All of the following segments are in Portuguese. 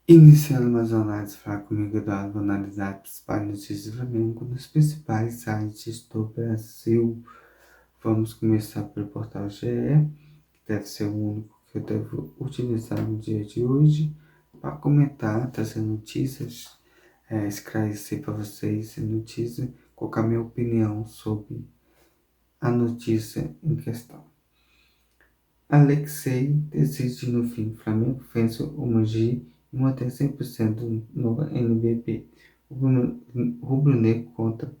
Iniciando mais uma análise falar comigo, Eduardo, vou analisar as principais notícias do Flamengo nos principais sites do Brasil. Vamos começar pelo portal GE, que deve ser o único que eu devo utilizar no dia de hoje para comentar, trazer notícias, esclarecer para vocês notícias, colocar minha opinião sobre a notícia em questão. Alexei decide no fim. Flamengo vence o Mogi e mantém 100% no NBB. O rubro-negro conta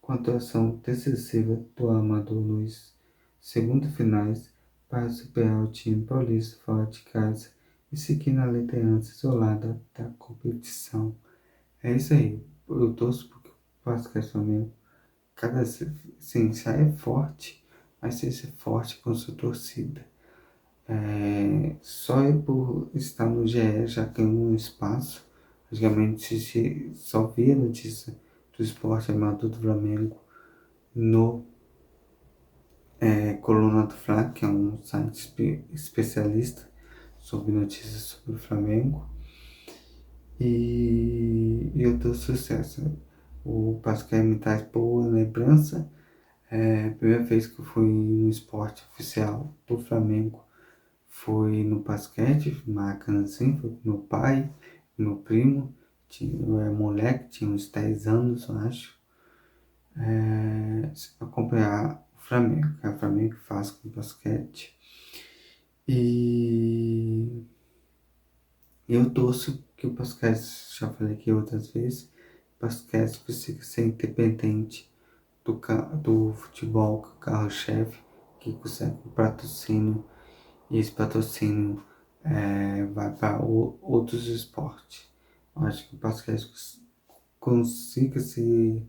com a atuação decisiva do Amador Luiz, segundo finais, para superar o time paulista fora de casa e seguir na liderança isolada da competição. É isso aí. Eu torço porque o basquete Flamengo cada sim, já é forte, mas seja forte com sua torcida. Só é por estar no GE já ganhou um espaço. Antigamente só via notícia do esporte amador do Flamengo no Coluna do Fla, que é um site especialista sobre notícias sobre o Flamengo. E eu dou sucesso. O basquete me traz boa lembrança. A primeira vez que eu fui no esporte oficial do Flamengo foi no basquete, Maracanã, assim, foi com meu pai, meu primo, eu era moleque, tinha uns 10 anos, eu acho, acompanhar o Flamengo, que é o Flamengo que faz com basquete. E eu torço que o basquete, já falei aqui outras vezes, o basquete precisa ser independente do futebol, que é o carro-chefe, que consegue o patrocínio. E esse patrocínio vai para outros esportes. Eu acho que o basquete consiga ser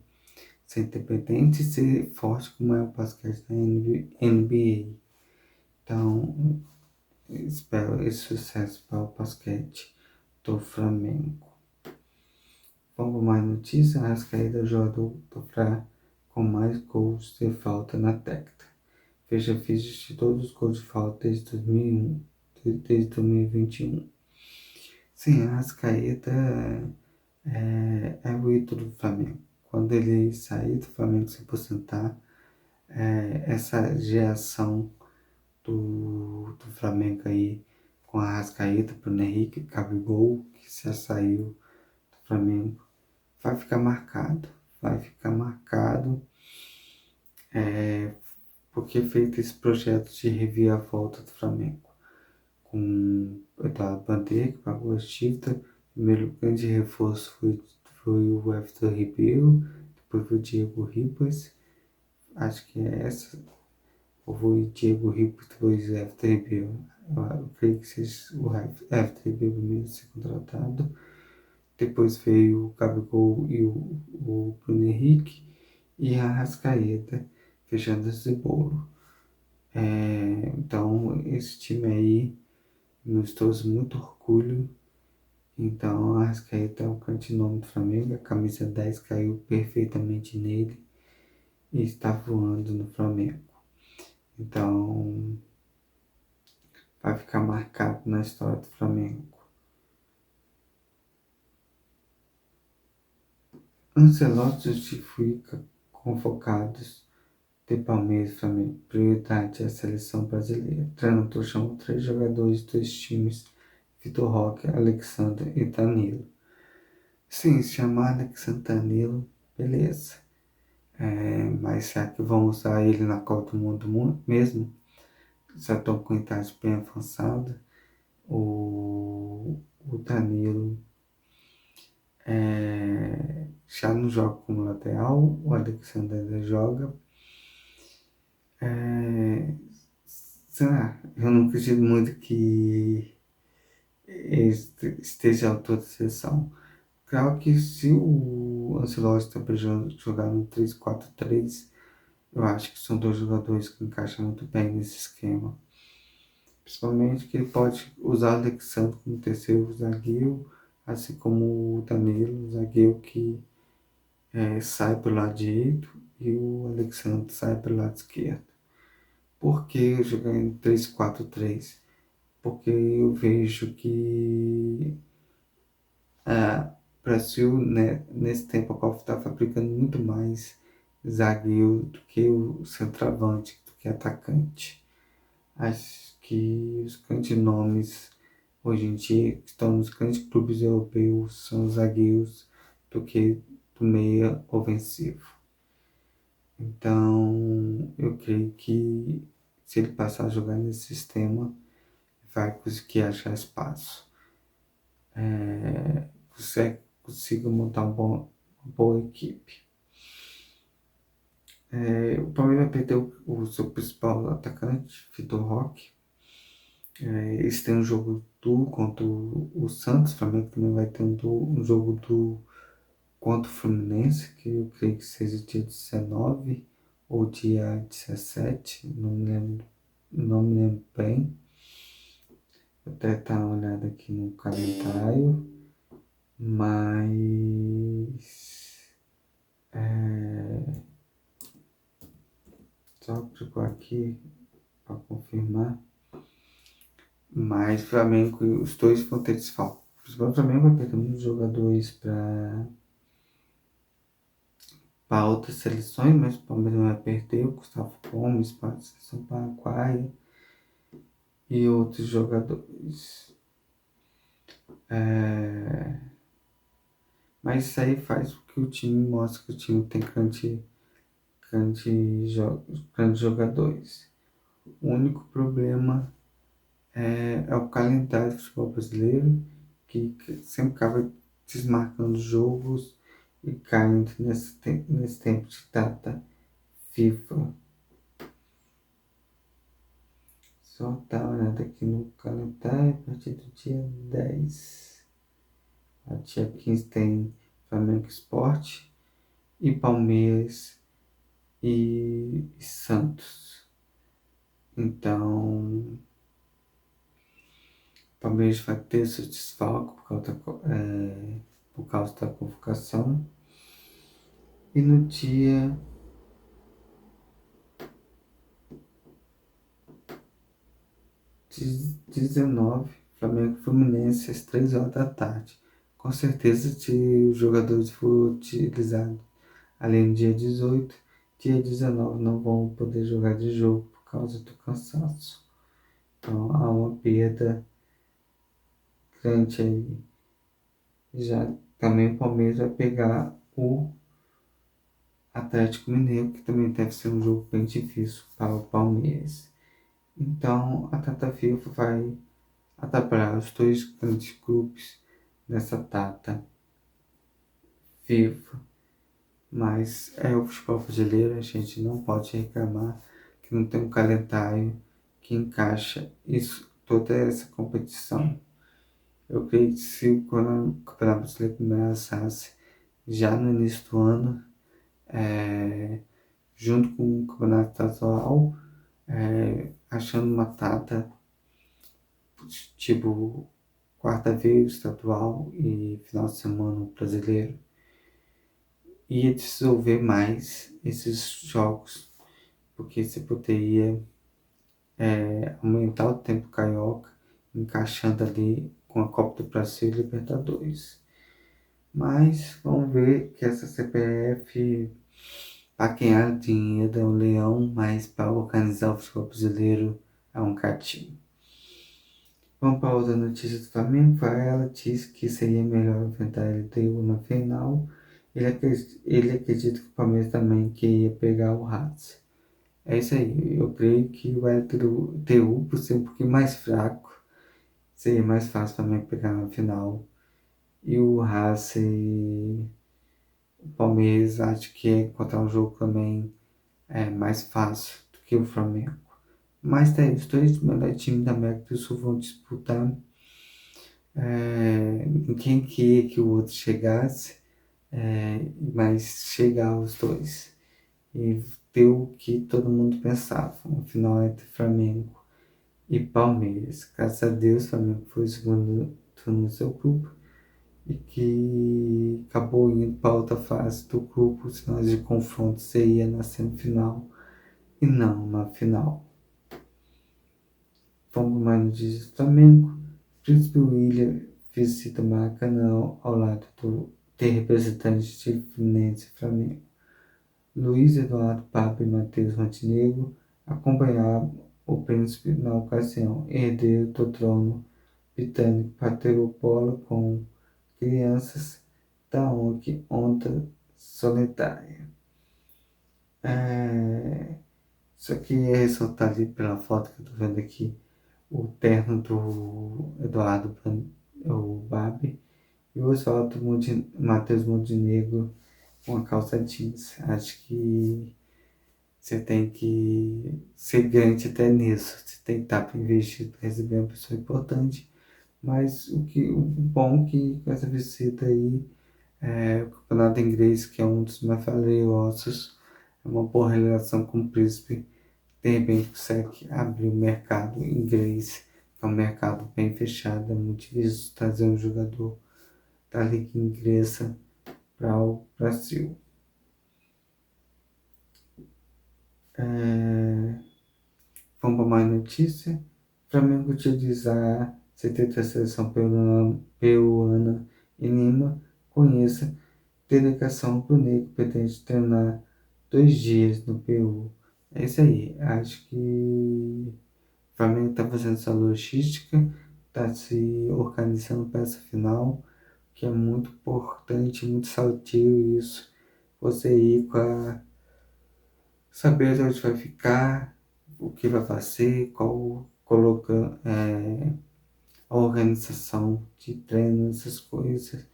independente e ser forte como é o basquete da NBA. Então, espero esse sucesso para o basquete do Flamengo. Vamos mais notícias. A Arrascaeta jogador do Fla com mais gols de falta na década. Veja vídeos de todos os gols de falta desde 2001, desde 2021. Sim, a Arrascaeta é o ídolo do Flamengo. Quando ele sair do Flamengo, se aposentar, essa geração do Flamengo aí, com a Arrascaeta, Bruno Henrique, Gabigol, que já saiu do Flamengo, vai ficar marcado. Vai ficar marcado, porque é feito esse projeto de reviravolta do Flamengo. Com o Eduardo Bandeira, que pagou as dívidas. O primeiro grande reforço foi o Everton Ribeiro, depois foi o Diego Ribas, acho que é essa, ou foi o Diego Ribas, depois o Everton Ribeiro. Eu creio que seja o Everton Ribeiro primeiro a ser contratado. Depois veio o Gabigol e o Bruno Henrique e a Arrascaeta fechando esse bolo. Então, esse time aí nos trouxe muito orgulho. Então, a Arrascaeta é o grande nome do Flamengo. A camisa 10 caiu perfeitamente nele e está voando no Flamengo. Então, vai ficar marcado na história do Flamengo. Ancelotti justifica convocados de Palmeiras e Flamengo. Prioridade é a seleção brasileira. Treinador chamou 3 jogadores dos times: Vitor Roque, Alexandre e Danilo. Sim, se chamar Alexandre e Danilo, beleza. Mas será que vão usar ele na Copa do Mundo mesmo? Já estão com idade bem avançada. O Danilo já não joga como lateral, o Alexandre ainda joga. Sei lá, eu não acredito muito que esteja à altura da seleção. Claro que se o Ancelotti está precisando jogar no 3-4-3, eu acho que são 2 jogadores que encaixam muito bem nesse esquema. Principalmente que ele pode usar o Alexandre como terceiro zagueiro, assim como o Danilo, zagueiro que sai pelo lado direito e o Alexandre sai pelo lado esquerdo. Por que jogar em 3-4-3? Porque eu vejo que O Brasil, né, nesse tempo, a Copa está fabricando muito mais zagueiro do que o centroavante, do que atacante. Acho que os grandes nomes hoje em dia que estão nos grandes clubes europeus são os zagueiros do que do meia ofensivo. Então, eu creio que se ele passar a jogar nesse sistema, vai conseguir achar espaço. Consiga montar uma boa equipe. O Palmeiras vai perder o seu principal atacante, Vitor Roque. Eles têm um jogo duro contra o Santos. O Flamengo também vai ter um jogo duro contra o Fluminense, que eu creio que seja dia 19 ou dia 17, não me lembro bem. Vou até dar uma olhada aqui no calendário, mas só procurar aqui para confirmar. Mas o Flamengo, os dois vão ter desfalque. O Flamengo vai perder muitos jogadores para outras seleções, mas o Palmeiras vai perder o Gustavo Gomes para a seleção paraguaia e outros jogadores. Mas isso aí faz com que o time mostre que o time tem grandes jogadores. O único problema é o calendário do futebol brasileiro, que sempre acaba desmarcando jogos e caindo nesse tempo de data FIFA. Só dar uma olhada aqui no calendário a partir do dia 10. A dia 15 tem Flamengo Sport e Palmeiras e Santos. Então, o Palmeiras vai ter seu desfalque por causa da convocação. E no dia 19, Flamengo e Fluminense, às 3 horas da tarde. Com certeza, se os jogadores forem utilizados além do dia 18, dia 19 não vão poder jogar de jogo por causa do cansaço. Então há uma perda grande aí. Já também o Palmeiras vai pegar o Atlético Mineiro, que também deve ser um jogo bem difícil para o Palmeiras. Então a data FIFA vai atrapalhar os dois grandes grupos nessa data FIFA. Mas é o futebol brasileiro, a gente não pode reclamar que não tem um calendário que encaixa toda essa competição. Eu creio que se o Campeonato Brasileiro começasse já no início do ano, junto com o Campeonato Estadual, achando uma data tipo quarta-feira estadual e final de semana brasileiro, ia desenvolver mais esses jogos, porque você poderia aumentar o tempo carioca, encaixando ali com a Copa do Brasil e Libertadores. Mas vamos ver que essa CPF, para quem há dinheiro, é um leão, mas para organizar o futebol brasileiro é um gatinho. Vamos para outra notícia do Flamengo. Ela disse que seria melhor enfrentar a LDU na final. Ele acredita que o Palmeiras também queria pegar o Racing. É isso aí. Eu creio que o LDU, por ser um pouquinho mais fraco, seria mais fácil também pegar na final. E o Racing, o Palmeiras, acho que encontrar um jogo também mais fácil do que o Flamengo. Mas tá aí, os dois melhores times da América do Sul vão disputar. Ninguém queria que o outro chegasse, mas chegar os dois. E deu o que todo mundo pensava, uma final entre Flamengo e Palmeiras. Graças a Deus, o Flamengo foi o segundo turno do seu grupo e que acabou indo para outra fase do grupo, sinais de confronto seria na semifinal e não na final. Vamos mais notícias do Flamengo. Príncipe William visita o Maracanã ao lado de representantes de Fluminense e Flamengo. Luiz Eduardo Papa e Matheus Montenegro acompanharam o príncipe na ocasião, herdeiro do trono britânico, bateu bola com crianças da ONG Onda Solidária. Só queria ressaltar ali pela foto que eu tô vendo aqui o terno do Eduardo o Babi e o Oswaldo Matheus Montenegro com a calça jeans. Acho que você tem que ser grande até nisso. Você tem que estar para investir para receber uma pessoa importante. Mas o bom que com essa visita aí o campeonato inglês, que é um dos mais valiosos, é uma boa relação com o príncipe. De repente consegue abrir o mercado inglês, que é um mercado bem fechado, é muito difícil trazer um jogador da Liga Inglesa para o Brasil. Vamos para mais notícia. Flamengo utiliza a CT da seleção peruana em Lima. Conheça delegação pro Negro pretende treinar 2 dias no Peru. É isso aí. Acho que o Flamengo está fazendo essa logística, está se organizando para essa final, que é muito importante, muito saudável isso. Você ir com a saber onde vai ficar, o que vai fazer, qual coloca a organização de treino, essas coisas.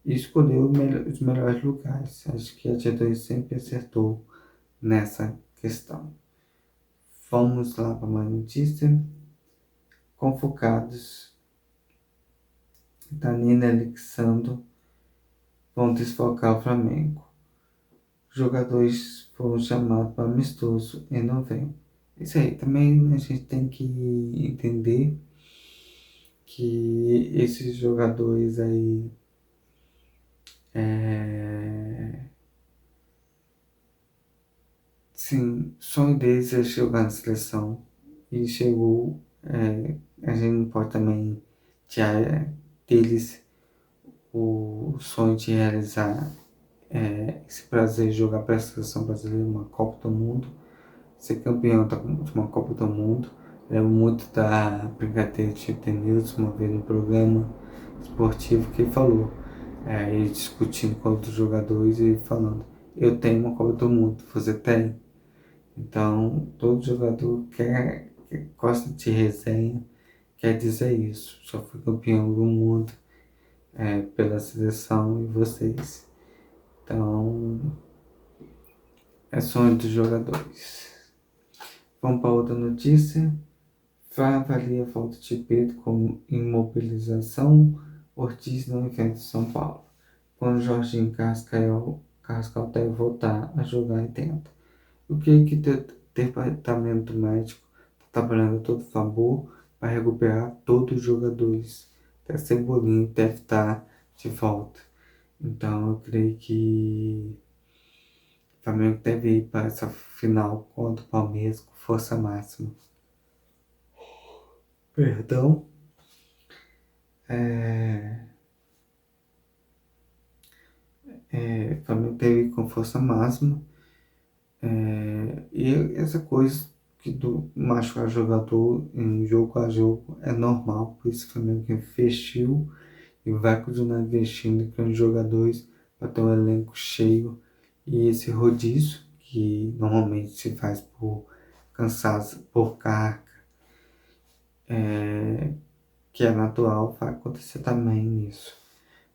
E escolher os melhores lugares. Acho que a diretoria sempre acertou nessa questão. Vamos lá para mais notícia. Convocados, Danilo e Alexandre vão desfocar o Flamengo. Jogadores foram chamados para amistoso em novembro. Isso aí, também a gente tem que entender que esses jogadores aí sim, o sonho deles é jogar na seleção e chegou, a gente não pode também tirar deles o sonho de realizar esse prazer de jogar para a seleção brasileira uma Copa do Mundo, ser campeão de uma Copa do Mundo. Lembro muito da brincadeira de Denilson uma vez no programa esportivo que ele falou, ele discutindo com outros jogadores e falando, eu tenho uma Copa do Mundo, você tem? Então, todo jogador que gosta de resenha quer dizer isso. Já fui campeão do mundo pela seleção e vocês. Então, é sonho dos jogadores. Vamos para outra notícia. Fá avalia a volta de Pedro como imobilização. Ortiz não enfrenta São Paulo. Quando Jorginho Carrascal deve voltar a jogar e tenta. O que o departamento médico está trabalhando a todo favor para recuperar todos os jogadores. Até Cebolinha deve estar de volta. Então eu creio que o Flamengo deve ir para essa final contra o Palmeiras com força máxima. Perdão. O Flamengo deve ir com força máxima. E essa coisa que do machucar jogador em jogo a jogo é normal, por isso que o Flamengo investiu e vai continuar investindo em grandes jogadores para ter um elenco cheio. E esse rodízio, que normalmente se faz por cansaço, por carga, que é natural, vai acontecer também nisso.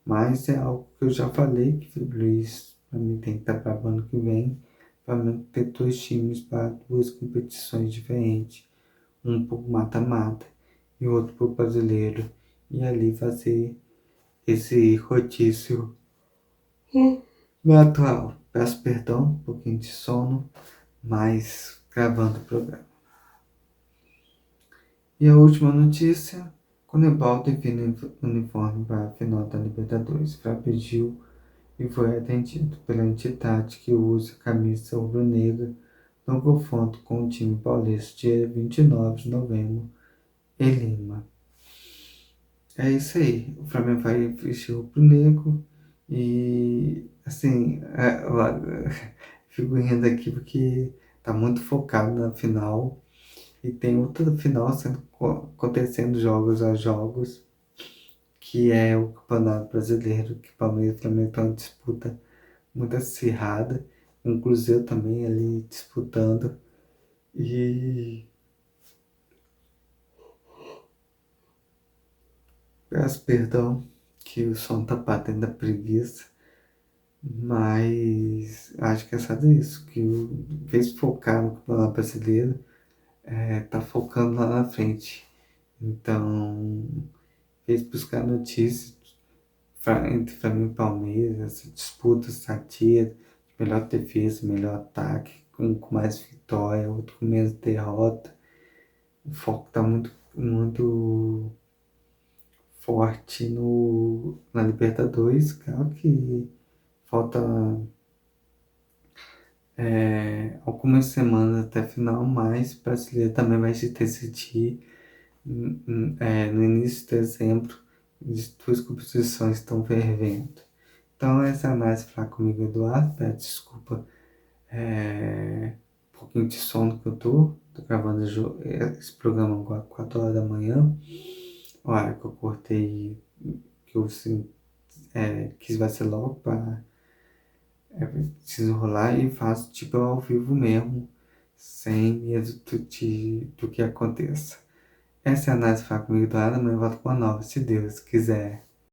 Mas é algo que eu já falei, que o Felipe Luiz para mim tem que estar para o ano que vem, para ter 2 times para 2 competições diferentes, um por mata-mata e outro por brasileiro, e ali fazer esse rodízio natural. Peço perdão, um pouquinho de sono, mas gravando o programa. E a última notícia, Conebol define uniforme para a final da Libertadores. Frá pediu e foi atendido pela entidade que usa a camisa rubro-negra no confronto com o time paulista dia 29 de novembro em Lima. É isso aí. O Flamengo vai vestir o rubro-negro e, assim, fico rindo aqui porque tá muito focado na final e tem outra final acontecendo jogos a jogos, que é o Campeonato Brasileiro, que Palmeiras e Flamengo estão em disputa muito acirrada, com o Cruzeiro também ali disputando. E peço perdão que o som tá batendo da preguiça, mas acho que é só isso, que em vez de focar no Campeonato Brasileiro, tá focando lá na frente. Então, em vez de buscar notícias entre Flamengo e Palmeiras, essa disputa sadia, melhor defesa, melhor ataque, com mais vitória, outro com menos derrota. O foco tá muito forte na Libertadores. Claro que falta algumas semanas até a final, mas o brasileiro também vai se decidir no início de dezembro. As duas competições estão fervendo. Então, essa análise falar comigo, Eduardo. Peço desculpa, um pouquinho de sono que eu tô gravando esse programa agora 4 horas da manhã. Olha, que eu cortei, que eu assim, quis vai ser logo para desenrolar e faço tipo ao vivo mesmo, sem medo do que aconteça. Essa é a análise falar comigo, Eduardo. Amanhã eu volto com a nova, se Deus quiser.